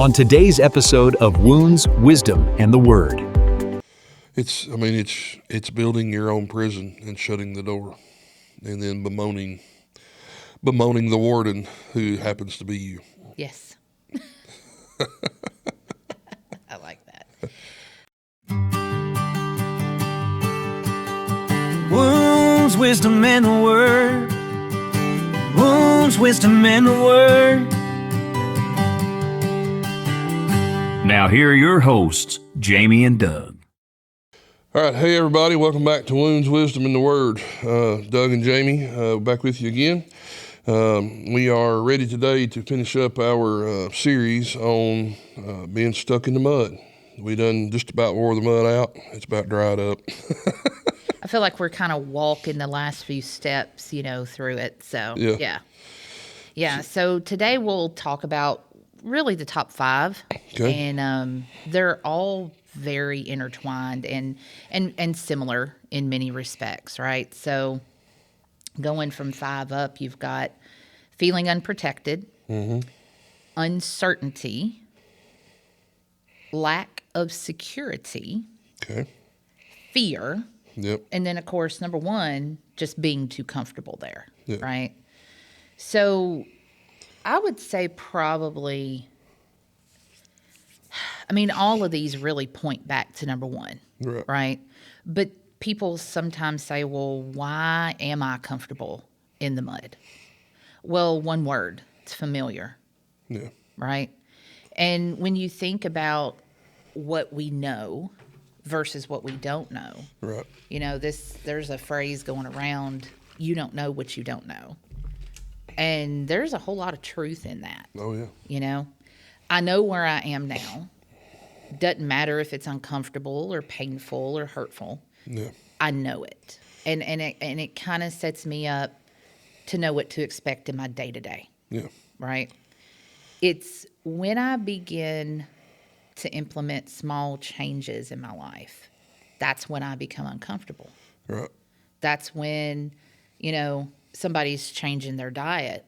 on today's episode of Wounds, Wisdom, and the Word. It's building your own prison and shutting the door, and then bemoaning the warden who happens to be you. Yes. I like that. Wounds, wisdom, and the Word. Wounds, wisdom, and the Word. Now here are your hosts, Jamie and Doug. All right, hey everybody, welcome back to Wounds, Wisdom, and the Word. Doug and Jamie, back with you again. We are ready today to finish up our series on being stuck in the mud. We done just about wore the mud out. It's about dried up. I feel like we're kind of walking the last few steps, through it. So, yeah. So today we'll talk about really the top 5. Okay. And they're all very intertwined and similar in many respects, right? So going from 5 up, you've got feeling unprotected, uncertainty, lack of security, Okay. fear, Yep. and then, of course, number 1, just being too comfortable there, Yeah. right? So I would say probably, all of these really point back to number 1, right? But people sometimes say, well, why am I comfortable in the mud? Well, one word, it's familiar, Yeah. right? And when you think about what we know versus what we don't know, Right. there's a phrase going around, you don't know what you don't know. And there's a whole lot of truth in that. Oh, yeah. I know where I am now. Doesn't matter if it's uncomfortable or painful or hurtful. Yeah. I know it. And it kind of sets me up to know what to expect in my day-to-day. Yeah. Right? It's when I begin to implement small changes in my life, that's when I become uncomfortable. Right. That's when, somebody's changing their diet.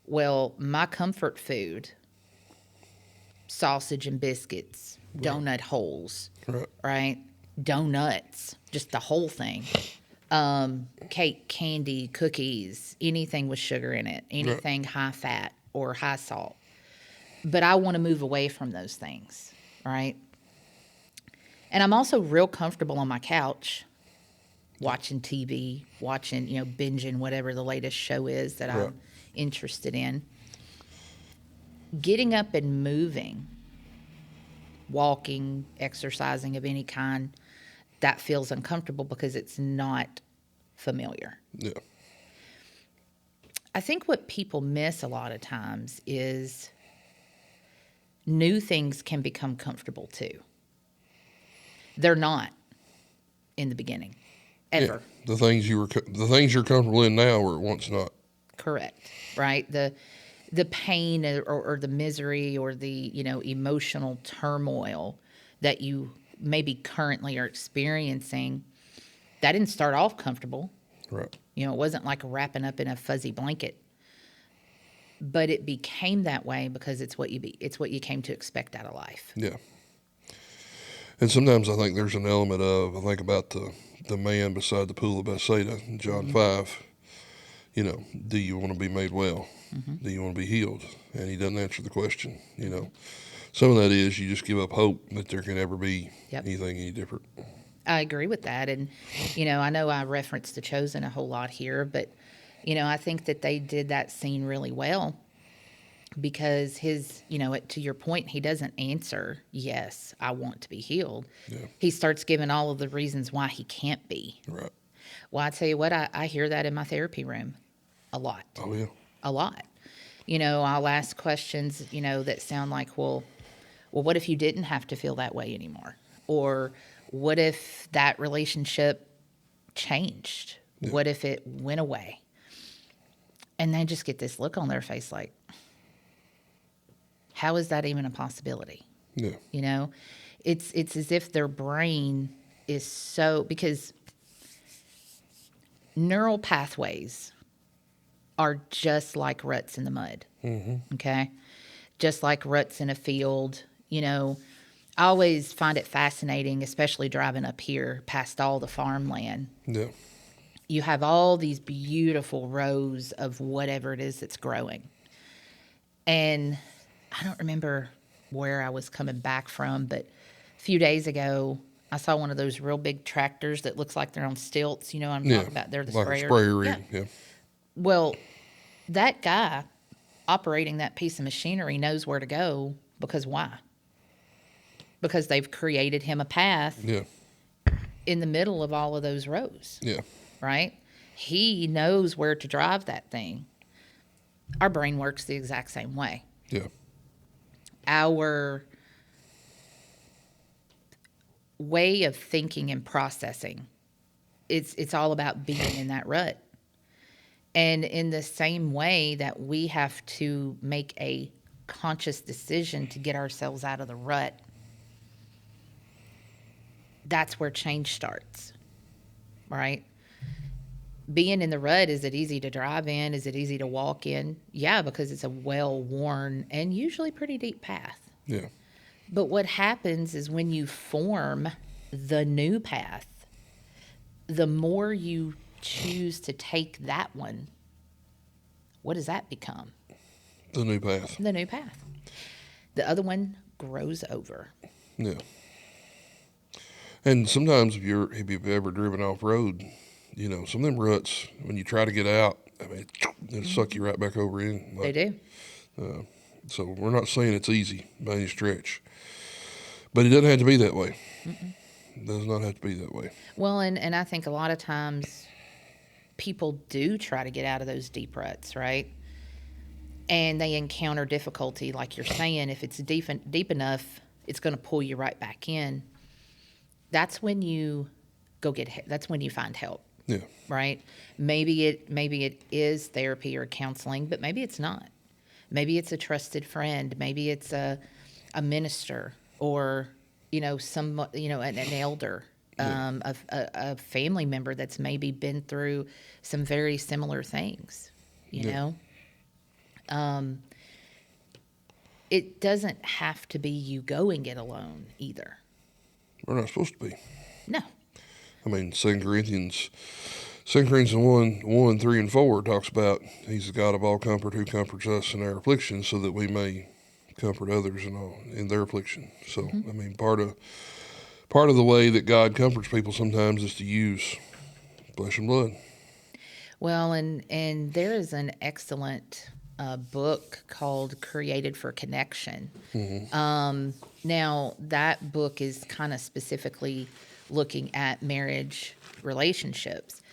Well, my comfort food, sausage and biscuits, donut holes, right? Donuts, just the whole thing. Cake, candy, cookies, anything with sugar in it, anything high fat or high salt. But I want to move away from those things, right? And I'm also real comfortable on my couch watching TV, binging whatever the latest show is that I'm interested in. Getting up and moving, walking, exercising of any kind, that feels uncomfortable because it's not familiar. Yeah. I think what people miss a lot of times is new things can become comfortable too. They're not in the beginning, ever. Yeah. The things you're comfortable in now were once not. Correct, right? The pain or the misery or the emotional turmoil that you maybe currently are experiencing, that didn't start off comfortable. Right. It wasn't like wrapping up in a fuzzy blanket, but it became that way because it's what you came to expect out of life. Yeah. And sometimes I think there's an element of, I think about the man beside the pool of Bethsaida in John 5. Do you want to be made well? Do you want to be healed? And he doesn't answer the question. Some of that is you just give up hope that there can ever be anything any different. I agree with that. And, I know I referenced The Chosen a whole lot here, but, I think that they did that scene really well because to your point, he doesn't answer, yes, I want to be healed. Yeah. He starts giving all of the reasons why he can't be. Right. Well, I tell you what, I hear that in my therapy room a lot. Oh, yeah. A lot. I'll ask questions, that sound like, well, what if you didn't have to feel that way anymore? Or what if that relationship changed? Yeah. What if it went away? And they just get this look on their face like, how is that even a possibility? Yeah. It's as if their brain is because neural pathways are just like ruts in the mud. Mm-hmm. Okay? just like ruts in a field. I always find it fascinating, especially driving up here past all the farmland. Yeah. You have all these beautiful rows of whatever it is that's growing. And I don't remember where I was coming back from, but a few days ago, I saw one of those real big tractors that looks like they're on stilts. You know what I'm talking about? They're the like sprayer. a sprayer rig. Yeah. Well, that guy operating that piece of machinery knows where to go, because why? Because they've created him a path in the middle of all of those rows. Yeah. Right? He knows where to drive that thing. Our brain works the exact same way. Yeah. Our way of thinking and processing, it's all about being in that rut. And in the same way that we have to make a conscious decision to get ourselves out of the rut, that's where change starts, right? Being in the rut, is it easy to drive in? Is it easy to walk in? Yeah, because it's a well-worn and usually pretty deep path. Yeah. But what happens is when you form the new path, the more you choose to take that one, what does that become? The new path. The new path. The other one grows over. Yeah. And sometimes if you've ever driven off road, some of them ruts, when you try to get out, I mean, they'll suck you right back over in. They do. So we're not saying it's easy by any stretch, but it doesn't have to be that way. It does not have to be that way. Well, and I think a lot of times people do try to get out of those deep ruts, right? And they encounter difficulty, like you're saying. If it's deep enough, it's going to pull you right back in. That's when you that's when you find help. Yeah. Right? Maybe it is therapy or counseling, but maybe it's not. Maybe it's a trusted friend. Maybe it's a minister, or an elder, a family member that's maybe been through some very similar things. You know, it doesn't have to be you going it alone either. We're not supposed to be. No. I mean, 2 Corinthians 1, 3, and 4 talks about He's the God of all comfort, who comforts us in our affliction, so that we may comfort others in their affliction. So, I mean, part of the way that God comforts people sometimes is to use flesh and blood. Well, and there is an excellent book called Created for Connection. Now, that book is kind of specifically looking at marriage relationships,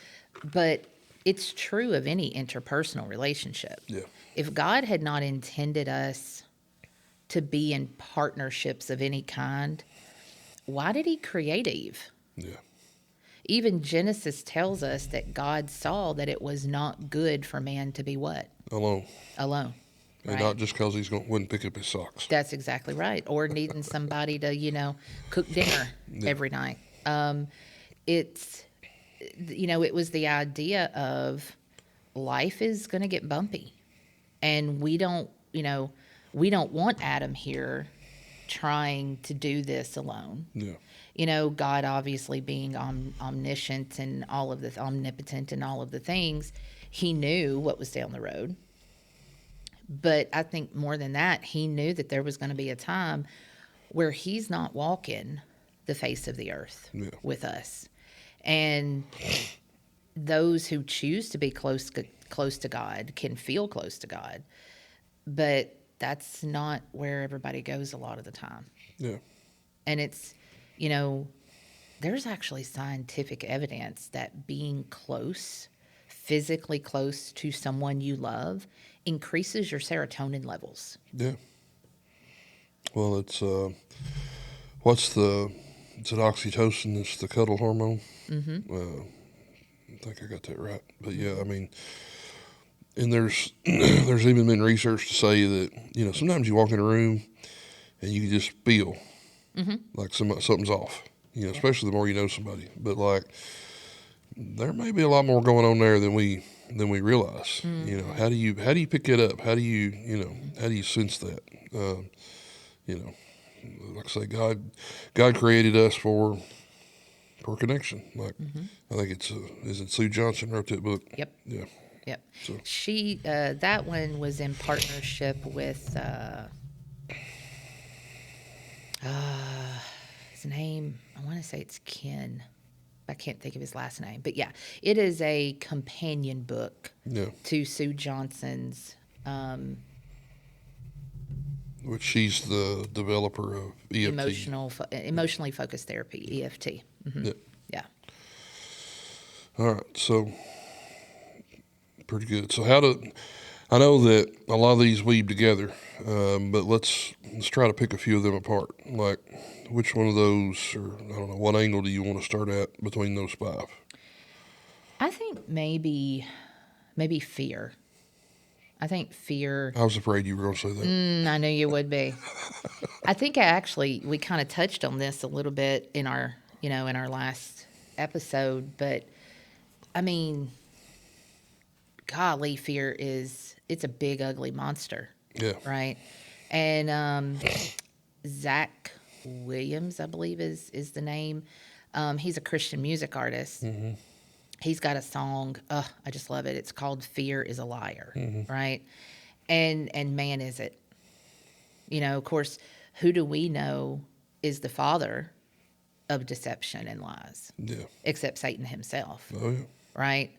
but it's true of any interpersonal relationship. Yeah. If God had not intended us to be in partnerships of any kind, why did He create Eve? Yeah. Even Genesis tells us that God saw that it was not good for man to be what? Alone. Alone. And Right. not just because wouldn't pick up his socks. That's exactly right. Or needing somebody to, cook dinner every night. It was the idea of life is going to get bumpy. And we don't want Adam here trying to do this alone. Yeah. God obviously being omniscient and omnipotent and all of the things, He knew what was down the road. But I think more than that, He knew that there was going to be a time where He's not walking the face of the earth with us. And those who choose to be close to God can feel close to God. But that's not where everybody goes a lot of the time. Yeah. And it's, there's actually scientific evidence that being close, physically close to someone you love, increases your serotonin levels. Yeah. Well, it's is it oxytocin? It's the cuddle hormone. I think I got that right. But yeah, I mean, and there's even been research to say that sometimes you walk in a room and you can just feel like something's off. Especially the more you know somebody. But like, there may be a lot more going on there than we than we realize. You know, how do you pick it up? How do you how do you sense that? You know, like I say, God created us for connection. Like I think it's isn't Sue Johnson wrote that book? Yep. Yeah. Yep. So. She that one was in partnership with his name. I want to say it's Ken. I can't think of his last name, but yeah, it is a companion book to Sue Johnson's. Which she's the developer of EFT. Emotionally focused therapy, EFT. Yeah. All right, so pretty good. So I know that a lot of these weave together, but let's try to pick a few of them apart. Like, which one of those, or I don't know, what angle do you want to start at between those 5? I think maybe fear. I think fear. I was afraid you were going to say that. I knew you would be. I think we kind of touched on this a little bit in our last episode, but I mean, golly, fear it's a big, ugly monster. Yeah. Right. And Zach Williams, I believe is the name. He's a Christian music artist. Mm-hmm. He's got a song. I just love it. It's called "Fear Is a Liar," right? And man, is it? You know, of course, who do we know is the father of deception and lies? Yeah. Except Satan himself. Oh yeah. Right.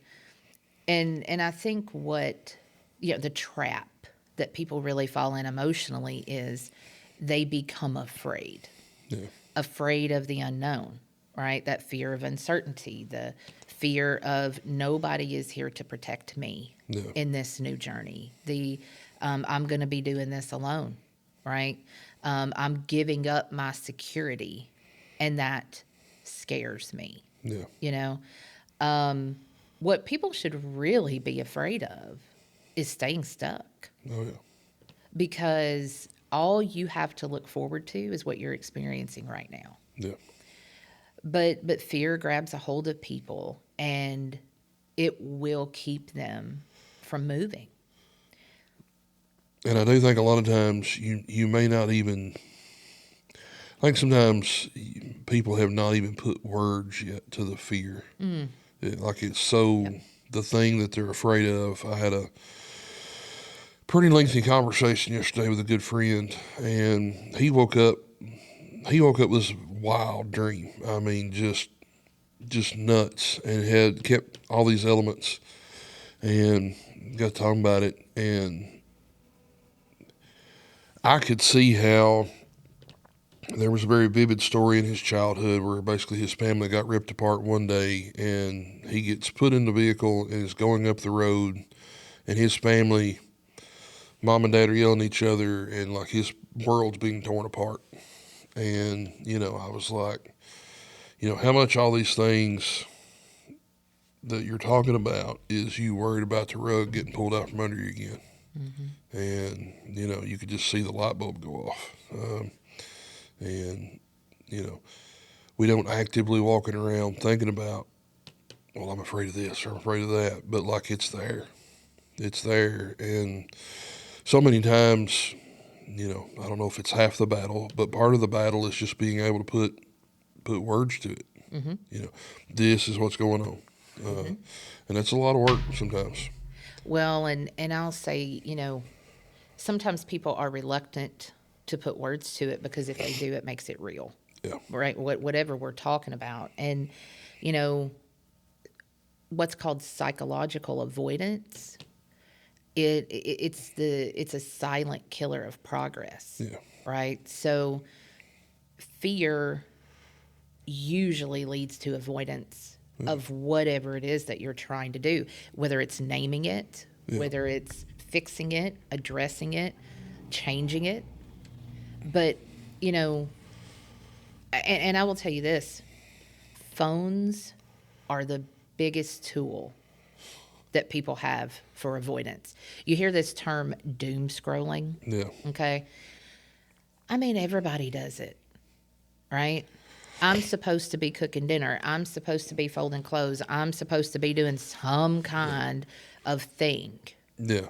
And I think what the trap that people really fall in emotionally is they become afraid. Yeah. Afraid of the unknown, right? That fear of uncertainty, the fear of nobody is here to protect me in this new journey. I'm going to be doing this alone, right? I'm giving up my security, and that scares me. Yeah. You know, what people should really be afraid of is staying stuck. Oh yeah. Because all you have to look forward to is what you're experiencing right now. Yeah. But fear grabs a hold of people, and it will keep them from moving. And I do think a lot of times you may not even. I think sometimes people have not even put words yet to the fear. It's so the thing that they're afraid of. I had a pretty lengthy conversation yesterday with a good friend, and he woke up with this wild dream. I mean, just nuts, and had kept all these elements, and got talking about it, and I could see how there was a very vivid story in his childhood where basically his family got ripped apart one day, and he gets put in the vehicle and is going up the road, and his family, mom and dad, are yelling at each other, and like his world's being torn apart. And, I was like, how much all these things that you're talking about is you worried about the rug getting pulled out from under you again. Mm-hmm. And, you could just see the light bulb go off. And, we don't actively walking around thinking about, well, I'm afraid of this or I'm afraid of that, but like it's there. It's there. And so many times, I don't know if it's half the battle, but part of the battle is just being able to put words to it. Mm-hmm. This is what's going on. And that's a lot of work sometimes. Well, and I'll say, sometimes people are reluctant to put words to it because if they do, it makes it real. Yeah. Right. Whatever we're talking about. And, what's called psychological avoidance, it's a silent killer of progress. Yeah. Right. So fear usually leads to avoidance of whatever it is that you're trying to do, whether it's naming it, whether it's fixing it, addressing it, changing it. But, and I will tell you this, phones are the biggest tool that people have for avoidance. You hear this term doom scrolling. Yeah. Okay. I mean, everybody does it, right? I'm supposed to be cooking dinner. I'm supposed to be folding clothes. I'm supposed to be doing some kind of thing. Yeah.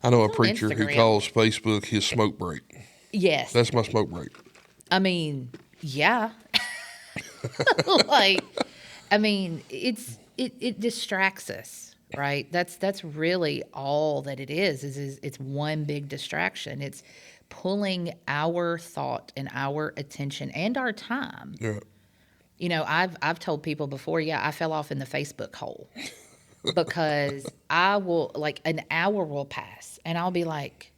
I know a on preacher who Instagram. calls Facebook his smoke break. Yes. That's my smoke break. I mean, yeah. Like, I mean, it distracts us, right? That's really all that it is it's one big distraction. It's pulling our thought and our attention and our time. Yeah. You know, I've told people before, yeah, I fell off in the Facebook hole because I will, like, an hour will pass and I'll be like,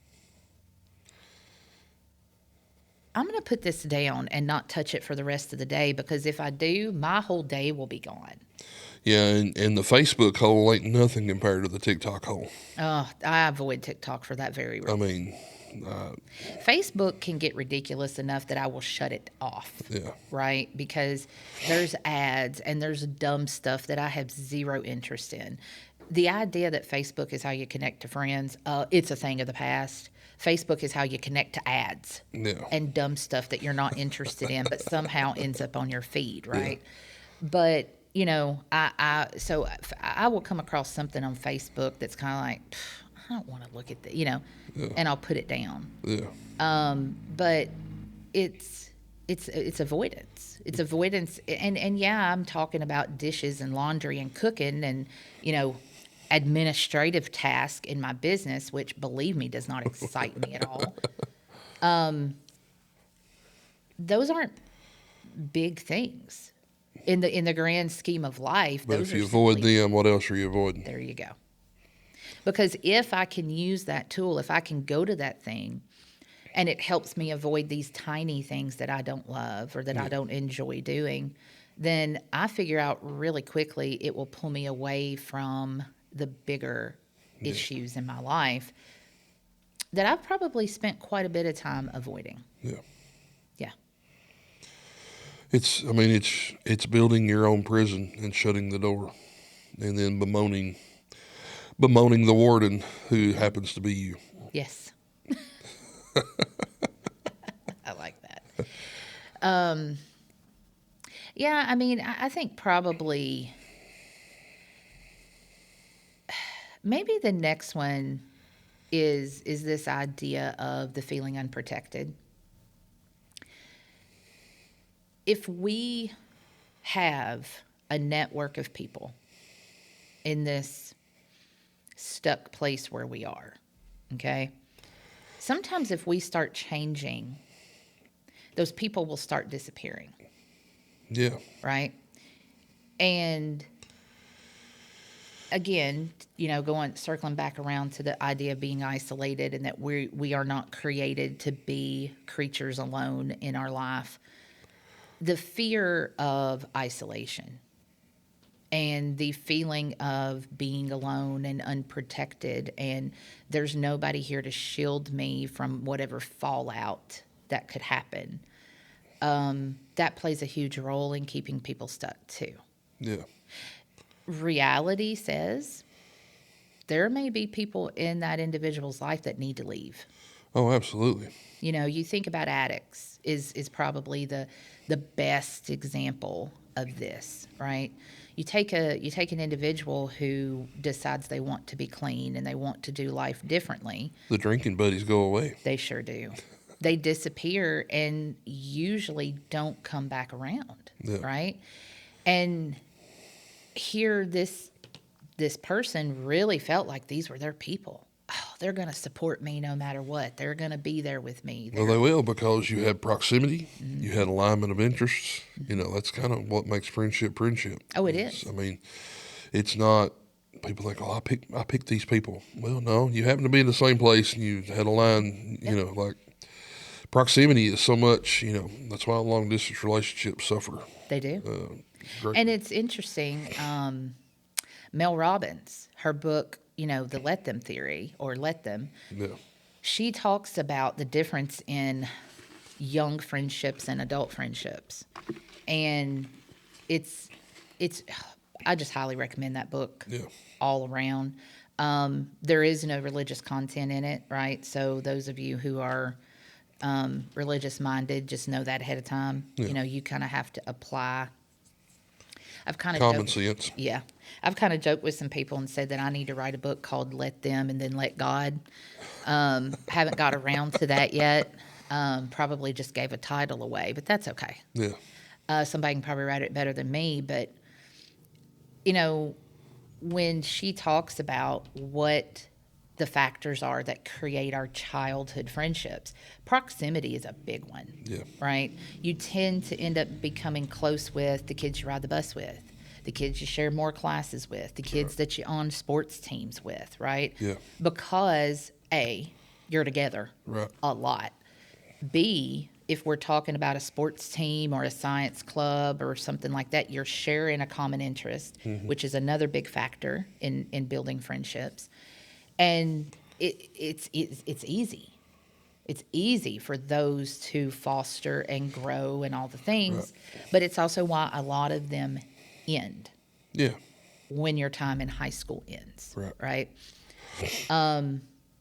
I'm going to put this down and not touch it for the rest of the day, because if I do, my whole day will be gone. Yeah, and the Facebook hole ain't nothing compared to the TikTok hole. Oh, I avoid TikTok for that very reason. I mean, Facebook can get ridiculous enough that I will shut it off. yeah. Right? Because there's ads and there's dumb stuff that I have zero interest in. The idea that Facebook is how you connect to friends, it's a thing of the past. Facebook is how you connect to ads and dumb stuff that you're not interested in, but somehow ends up on your feed, right? Yeah. But, you know, so I will come across something on Facebook that's kind of like, I don't want to look at that, you know, and I'll put it down. Yeah. But it's avoidance. It's avoidance. And yeah, I'm talking about dishes and laundry and cooking and, you know, administrative task in my business, which, believe me, does not excite me at all. Those aren't big things in the grand scheme of life. But if you avoid them, what else are you avoiding? There you go. Because if I can use that tool, if I can go to that thing and it helps me avoid these tiny things that I don't love or that I don't enjoy doing, then I figure out really quickly it will pull me away from the bigger issues in my life that I've probably spent quite a bit of time avoiding. Yeah. Yeah. It's building your own prison and shutting the door and then bemoaning the warden who happens to be you. Yes. I like that. Yeah, I mean, I think probably maybe the next one is this idea of the feeling unprotected. If we have a network of people in this stuck place where we are, okay? Sometimes if we start changing, those people will start disappearing. Yeah. Right? And again, you know, circling back around to the idea of being isolated and that we are not created to be creatures alone in our life. The fear of isolation and the feeling of being alone and unprotected, and there's nobody here to shield me from whatever fallout that could happen. That plays a huge role in keeping people stuck too. Yeah. Reality says there may be people in that individual's life that need to leave. Oh, absolutely. You know, you think about addicts is probably the best example of this, right? You take an individual who decides they want to be clean and they want to do life differently. The drinking buddies go away. They sure do. They disappear and usually don't come back around, right? And here this person really felt like these were their people. Oh, they're going to support me no matter what. They're going to be there with me. Well, they will, because you had proximity, you had alignment of interests. You know, that's kind of what makes friendship. Oh, it is. I mean, it's not, people think, oh, I picked these people. Well, no, you happen to be in the same place and you had a line, you know, like proximity is so much, you know, that's why long distance relationships suffer. They do. And it's interesting. Mel Robbins, her book, you know, the Let Them theory, or Let Them, she talks about the difference in young friendships and adult friendships. And I just highly recommend that book all around. There is no religious content in it, right? So those of you who are religious minded, just know that ahead of time. Yeah. You know, you kind of have to apply. I've kind of Common sense. Yeah, I've kind of joked with some people and said that I need to write a book called "Let Them" and then "Let God." Haven't got around to that yet. Probably just gave a title away, but that's okay. Yeah. Somebody can probably write it better than me, but you know, when she talks about what the factors are that create our childhood friendships, proximity is a big one. Yeah. Right? You tend to end up becoming close with the kids you ride the bus with, the kids you share more classes with, the kids that you're on sports teams with, right? Yeah. Because A, you're together Right. a lot. B, if we're talking about a sports team or a science club or something like that, you're sharing a common interest, which is another big factor in building friendships. And it's easy. It's easy for those to foster and grow and all the things, Right. but it's also why a lot of them end Yeah. when your time in high school ends, Right.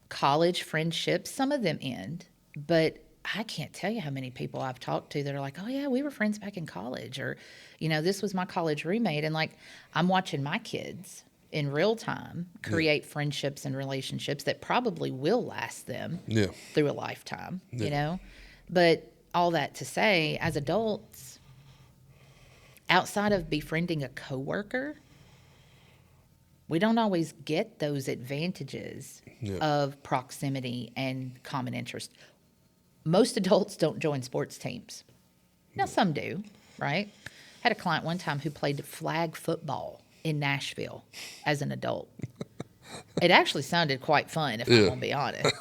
College friendships, some of them end, but I can't tell you how many people I've talked to that are like, oh yeah, we were friends back in college, or, you know, this was my college roommate. And like, I'm watching my kids in real time create friendships and relationships that probably will last them through a lifetime, you know? But all that to say, as adults, outside of befriending a coworker, we don't always get those advantages of proximity and common interest. Most adults don't join sports teams. Now, some do, right? Had a client one time who played flag football in Nashville as an adult. It actually sounded quite fun, if I'm going to be honest.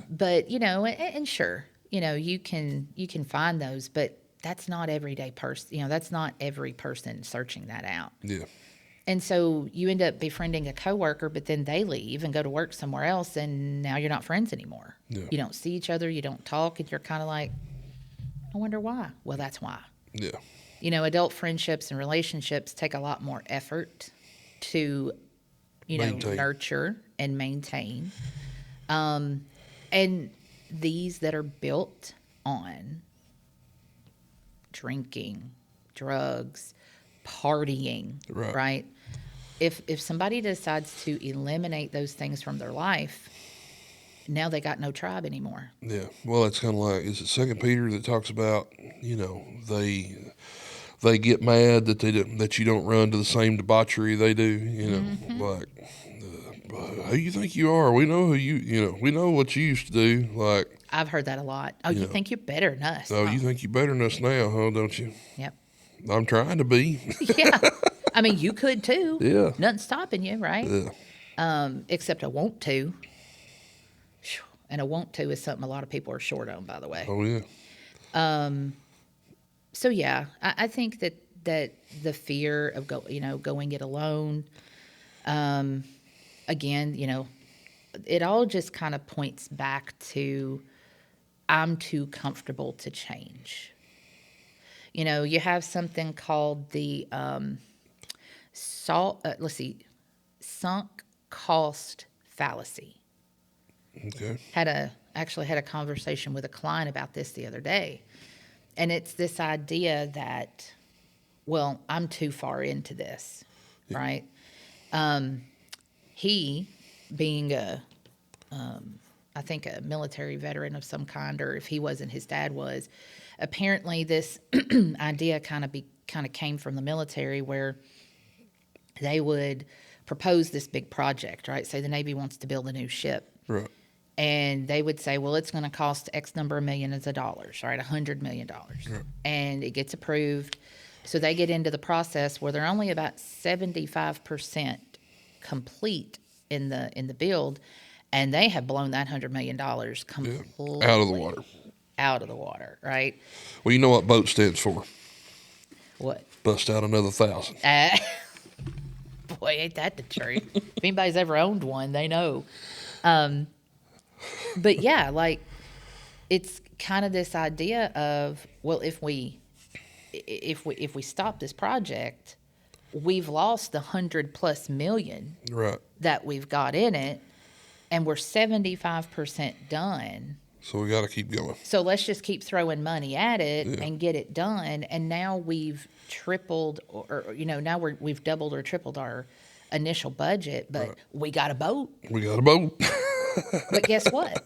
But, you know, and sure, you know, you can find those, but that's not everyday person. You know, that's not every person searching that out. Yeah. And so you end up befriending a coworker, but then they leave and go to work somewhere else, and now you're not friends anymore. Yeah. You don't see each other, you don't talk, and you're kind of like, I wonder why. Well, that's why. Yeah. You know, adult friendships and relationships take a lot more effort to, you know, nurture and maintain. And these that are built on drinking, drugs, partying, right? If somebody decides to eliminate those things from their life, now they got no tribe anymore. Yeah. Well, it's kind of like, is it 2 Peter that talks about, you know, they get mad that you don't run to the same debauchery they do, you know, like, who you think you are? We know we know what you used to do. Like, I've heard that a lot. Oh, you think you're better than us? Oh, you think you're better than us now, huh? Don't you? Yep. I'm trying to be. Yeah. I mean, you could too. Yeah. Nothing's stopping you, right? Yeah. Except a want to. And a want to is something a lot of people are short on, by the way. Oh, yeah. So yeah, I think that the fear of going it alone, again, you know, it all just kind of points back to I'm too comfortable to change. You know, you have something called the sunk cost fallacy. Okay. Actually had a conversation with a client about this the other day. And it's this idea that, well, I'm too far into this, right? He, being I think a military veteran of some kind, or if he wasn't, his dad was, apparently this idea kind of came from the military, where they would propose this big project, right? Say the Navy wants to build a new ship. Right. And they would say, well, it's going to cost X number of millions of dollars, right? $100 million. Right. And it gets approved. So they get into the process where they're only about 75% complete in the build, and they have blown that $100 million completely out of the water. Out of the water, right? Well, you know what BOAT stands for? What? Bust out another 1,000. Boy, ain't that the truth? If anybody's ever owned one, they know. But yeah, like, it's kind of this idea of, well, if we stop this project, we've lost $100+ million Right. that we've got in it, and we're 75% done. So we got to keep going. So let's just keep throwing money at it and get it done. And now we've tripled, or now we've doubled or tripled our initial budget, but we got a boat. We got a boat. But guess what?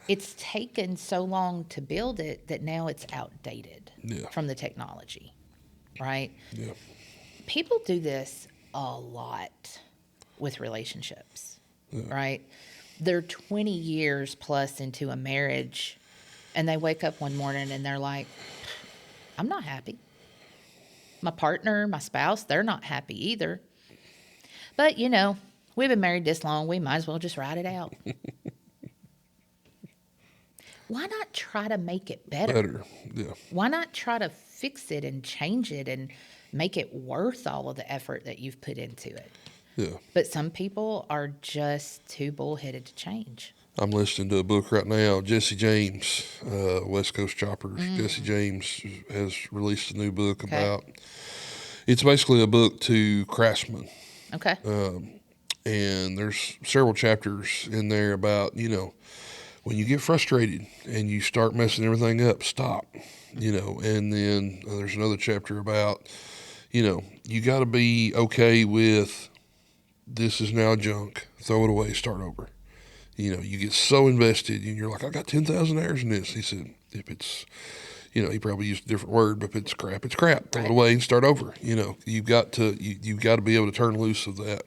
It's taken so long to build it that now it's outdated from the technology, right? Yeah. People do this a lot with relationships, right? They're 20 years plus into a marriage, and they wake up one morning and they're like, I'm not happy. My partner, my spouse, they're not happy either. But, we've been married this long, we might as well just ride it out. Why not try to make it better? Yeah. Why not try to fix it and change it and make it worth all of the effort that you've put into it? Yeah. But some people are just too bullheaded to change. I'm listening to a book right now, Jesse James, West Coast Choppers. Jesse James has released a new book about, it's basically a book to craftsmen. Okay. And there's several chapters in there about, when you get frustrated and you start messing everything up, stop, and then there's another chapter about, you got to be okay with this is now junk, throw it away, start over. You get so invested and you're like, I got 10,000 hours in this. He said, if it's, he probably used a different word, but if it's crap, it's crap. Throw it away and start over. You've got to be able to turn loose of that,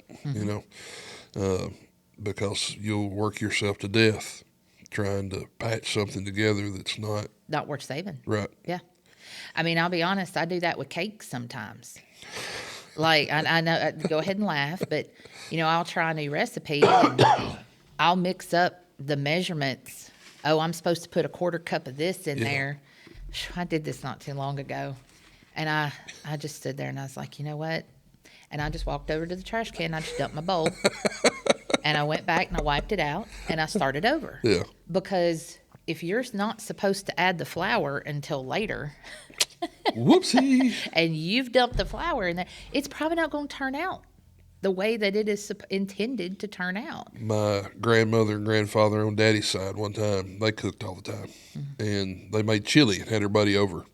because you'll work yourself to death trying to patch something together that's not worth saving. Right. Yeah. I mean, I'll be honest, I do that with cake sometimes. Like, I know, go ahead and laugh, but, I'll try a new recipe and I'll mix up the measurements. Oh, I'm supposed to put a quarter cup of this in there. I did this not too long ago. And I just stood there and I was like, you know what? And I just walked over to the trash can and I just dumped my bowl. And I went back and I wiped it out and I started over. Yeah. Because if you're not supposed to add the flour until later, whoopsie, and you've dumped the flour in there, it's probably not going to turn out the way that it is intended to turn out. My grandmother and grandfather on daddy's side, one time, they cooked all the time. And they made chili and had everybody over.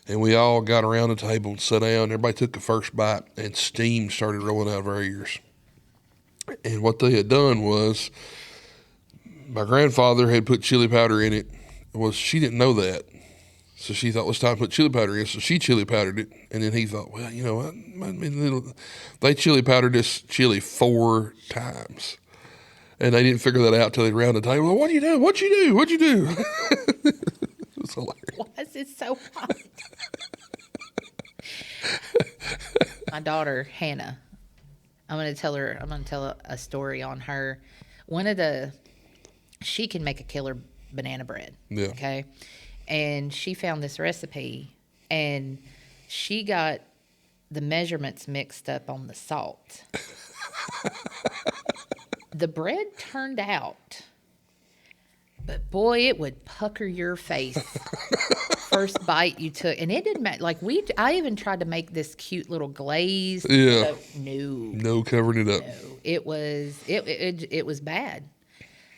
And we all got around the table and sat down. Everybody took the first bite, and steam started rolling out of our ears. And what they had done was, my grandfather had put chili powder in it. She didn't know that. So she thought it was time to put chili powder in, so she chili powdered it. And then he thought, well, what? They chili powdered this chili 4 times. And they didn't figure that out till they round the table. Well, what'd you do? What'd you do? What'd you do? It was hilarious. Why is it so hot? My daughter, Hannah, I'm going to tell a story on her. She can make a killer banana bread. Yeah. Okay. And she found this recipe and she got the measurements mixed up on the salt. The bread turned out, but boy, it would pucker your face first bite you took. And it didn't matter. Like I even tried to make this cute little glaze. Yeah. No, covering it up. No, it was bad.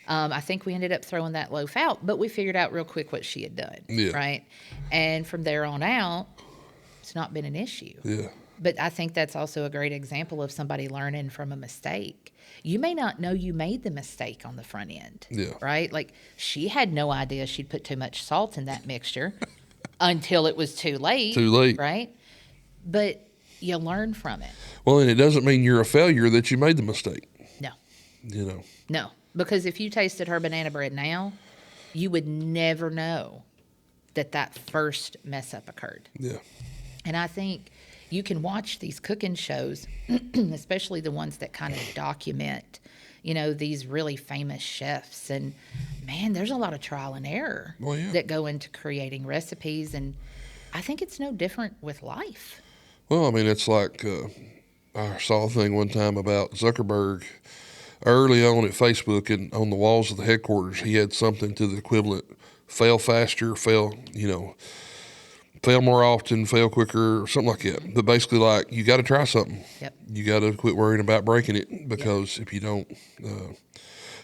I think we ended up throwing that loaf out, but we figured out real quick what she had done. Yeah. Right. And from there on out, it's not been an issue. Yeah. But I think that's also a great example of somebody learning from a mistake. You may not know you made the mistake on the front end. Yeah. Right? Like she had no idea she'd put too much salt in that mixture until it was too late. Too late. Right? But you learn from it. Well, and it doesn't mean you're a failure that you made the mistake. No. No. Because if you tasted her banana bread now, you would never know that first mess up occurred. Yeah. And I think you can watch these cooking shows, especially the ones that kind of document, these really famous chefs. And, man, there's a lot of trial and error that go into creating recipes. And I think it's no different with life. Well, I mean, it's like I saw a thing one time about Zuckerberg early on at Facebook, and on the walls of the headquarters, he had something to the equivalent: fail faster, fail more often, fail quicker, or something like that. But basically, like, you got to try something. Yep. You got to quit worrying about breaking it, because if you don't,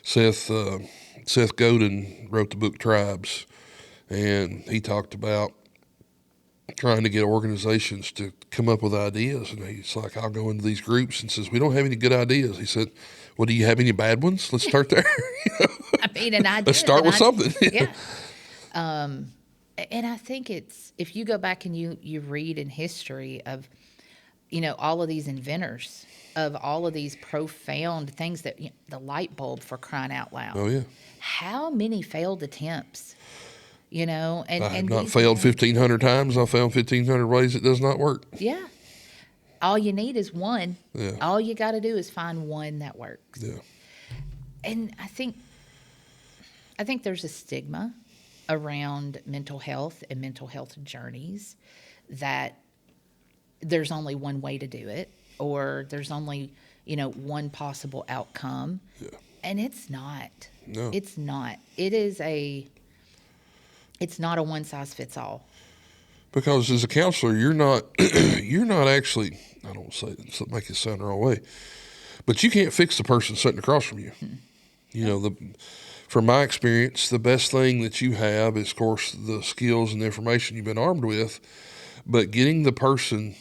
Seth Seth Godin wrote the book Tribes, and he talked about trying to get organizations to come up with ideas. And he's like, I'll go into these groups and says, we don't have any good ideas. He said, well, do you have any bad ones? Let's start there. I mean, an idea. Let's start with something. Yeah. And I think it's, if you go back and you read in history of, all of these inventors, of all of these profound things that, the light bulb, for crying out loud. Oh, yeah. How many failed attempts? And I have and not these failed men- 1,500 times. I found 1,500 ways it does not work. Yeah. All you need is one. Yeah. All you got to do is find one that works. Yeah. And I think there's a stigma around mental health and mental health journeys, that there's only one way to do it, or there's only, one possible outcome. Yeah. And it's not. No. It's not. It's not a one size fits all. Because as a counselor, you're not actually, I don't say it, make it sound the wrong way, but you can't fix the person sitting across from you. From my experience, the best thing that you have is, of course, the skills and the information you've been armed with, but getting the person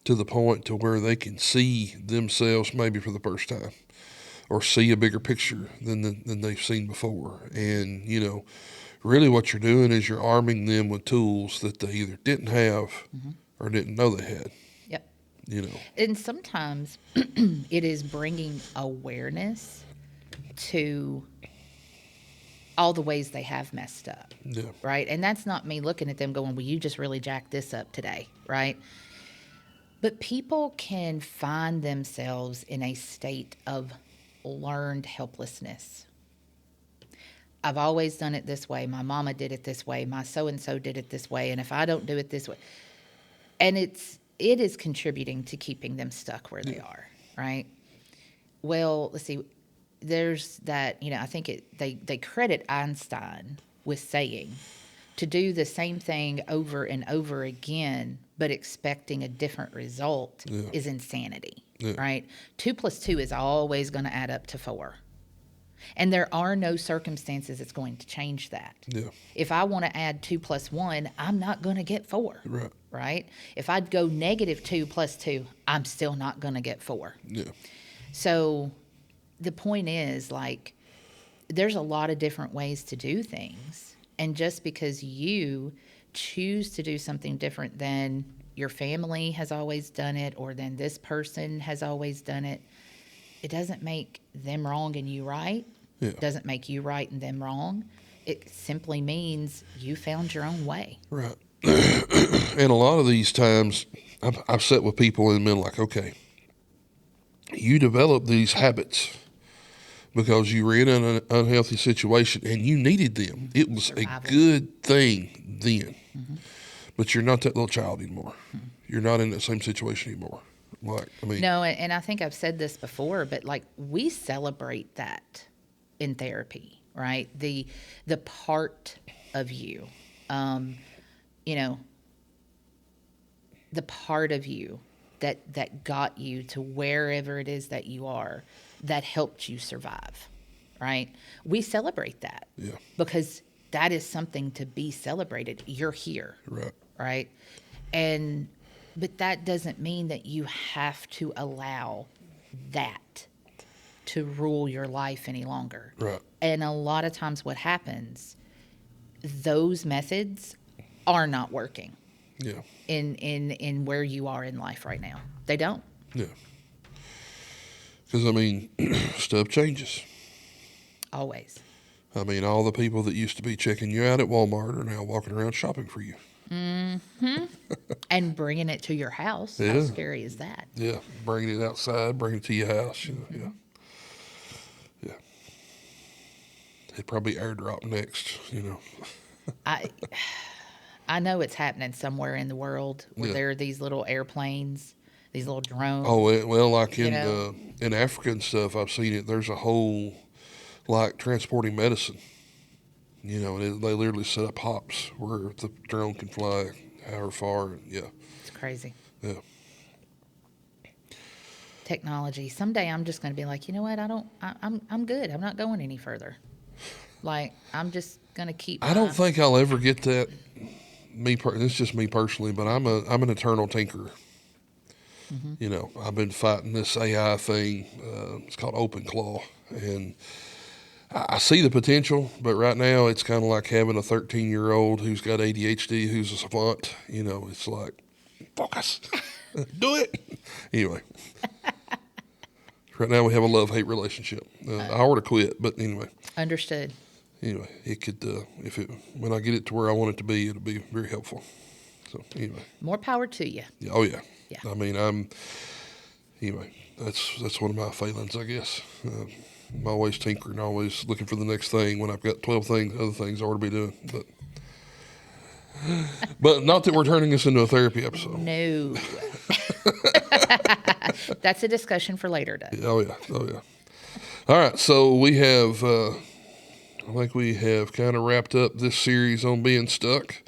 to the point to where they can see themselves maybe for the first time, or see a bigger picture than they've seen before. And, really what you're doing is you're arming them with tools that they either didn't have or didn't know they had. Yep. And sometimes it is bringing awareness to all the ways they have messed up. Yeah. Right? And that's not me looking at them going, well, you just really jacked this up today, right? But people can find themselves in a state of learned helplessness. I've always done it this way. My mama did it this way. My so-and-so did it this way. And if I don't do it this way, and it is contributing to keeping them stuck where they are, right? Well, let's see. There's that, I think they credit Einstein with saying, to do the same thing over and over again, but expecting a different result is insanity, right? 2 + 2 is always going to add up to 4. And there are no circumstances that's going to change that. Yeah. If I want to add 2 + 1, I'm not going to get 4. Right. Right? If I'd go -2 + 2, I'm still not going to get 4. Yeah. So the point is, there's a lot of different ways to do things. And just because you choose to do something different than your family has always done it, or than this person has always done it, it doesn't make them wrong and you right. Yeah. It doesn't make you right and them wrong. It simply means you found your own way. Right. And a lot of these times, I've sat with people and been like, okay, you developed these habits because you were in an unhealthy situation and you needed them. It was Survival. a good thing then, but you're not that little child anymore. You're not in that same situation anymore. No, and I think I've said this before, but we celebrate that in therapy, right? The part of you, the part of you that got you to wherever it is that you are, that helped you survive, right? We celebrate that because that is something to be celebrated. You're here, right? But that doesn't mean that you have to allow that to rule your life any longer. Right. And a lot of times what happens, those methods are not working. Yeah. In where you are in life right now. They don't. Yeah. Because, stuff changes. Always. All the people that used to be checking you out at Walmart are now walking around shopping for you. And bringing it to your house. Yeah. How scary is that? Yeah, bringing it outside, bringing it to your house. Yeah. It'd probably airdrop next. I know it's happening somewhere in the world where there are these little airplanes, these little drones. Oh well, in Africa and stuff, I've seen it. There's a whole transporting medicine. And they literally set up hops where the drone can fly however far. Yeah. It's crazy. Yeah. Technology. Someday I'm just going to be like, you know what? I'm good. I'm not going any further. Like, I'm just going to keep I don't think I'll ever get that. It's just me personally, but I'm an eternal tinkerer. You know, I've been fighting this AI thing. It's called Open Claw, and I see the potential, but right now it's kind of like having a 13-year-old who's got ADHD, who's a savant. You know, it's like, focus, do it. Anyway, right now we have a love-hate relationship. I ought to quit, but anyway. Understood. Anyway, it could, when I get it to where I want it to be, it'll be very helpful. So anyway. More power to you. Yeah, oh yeah. Yeah. I mean, anyway, that's one of my failings, I guess. I'm always tinkering, always looking for the next thing when I've got 12 other things I ought to be doing. But not that we're turning this into a therapy episode. No. That's a discussion for later, Doug. Oh yeah. All right, so we have, I think we have kind of wrapped up this series on being stuck.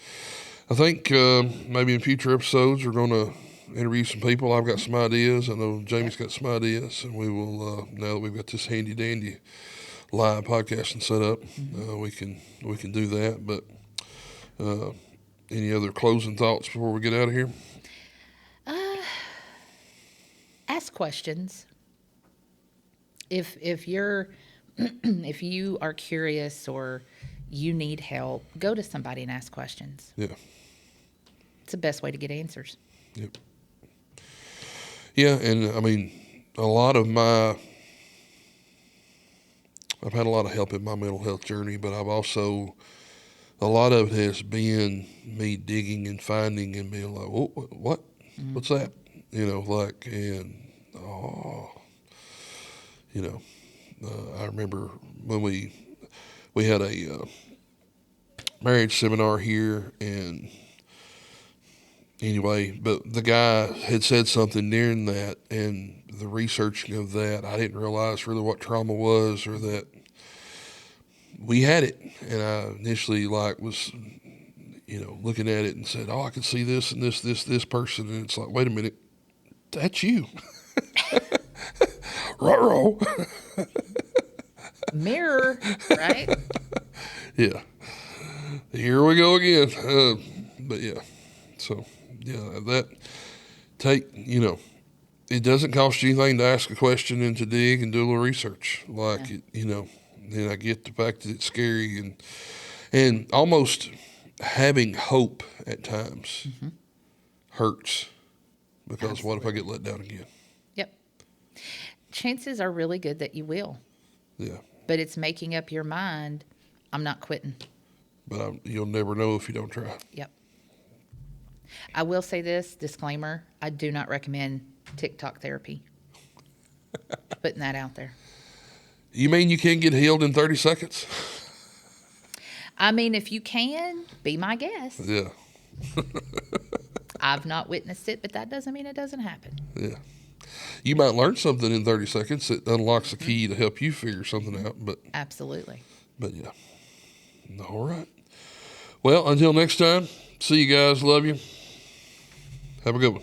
I think maybe in future episodes we're going to interview some people. I've got some ideas. I know Jamie's got some ideas, and we will, now that we've got this handy dandy live podcasting set up, we can do that. But any other closing thoughts before we get out of here? Ask questions. If you're if you are curious or you need help, go to somebody and ask questions. Yeah. It's the best way to get answers. Yep. Yeah, and I mean, I've had a lot of help in my mental health journey, but I've also, a lot of it has been me digging and finding and being like, oh, what? Mm-hmm. What's that? You know, like, and, you know, I remember when we had a marriage seminar here, and anyway, but the guy had said something during that, and the researching of that, I didn't realize really what trauma was, or that we had it. And I initially was, you know, looking at it and said, oh, I can see this and this person. And it's like, wait a minute, that's you. Ruh-roh. Mirror, right? Yeah. Here we go again. But yeah, so yeah, you know, it doesn't cost you anything to ask a question and to dig and do a little research. Like, yeah. You know, then I get the fact that it's scary and almost having hope at times hurts, because Absolutely. What if I get let down again? Yep. Chances are really good that you will. Yeah. But it's making up your mind, I'm not quitting. But you'll never know if you don't try. Yep. I will say this, disclaimer, I do not recommend TikTok therapy. Putting that out there. You mean you can't get healed in 30 seconds? I mean, if you can, be my guest. Yeah. I've not witnessed it, but that doesn't mean it doesn't happen. Yeah. You might learn something in 30 seconds that unlocks a key to help you figure something out. But Absolutely. But yeah. All right. Well, until next time, see you guys. Love you. Have a good one.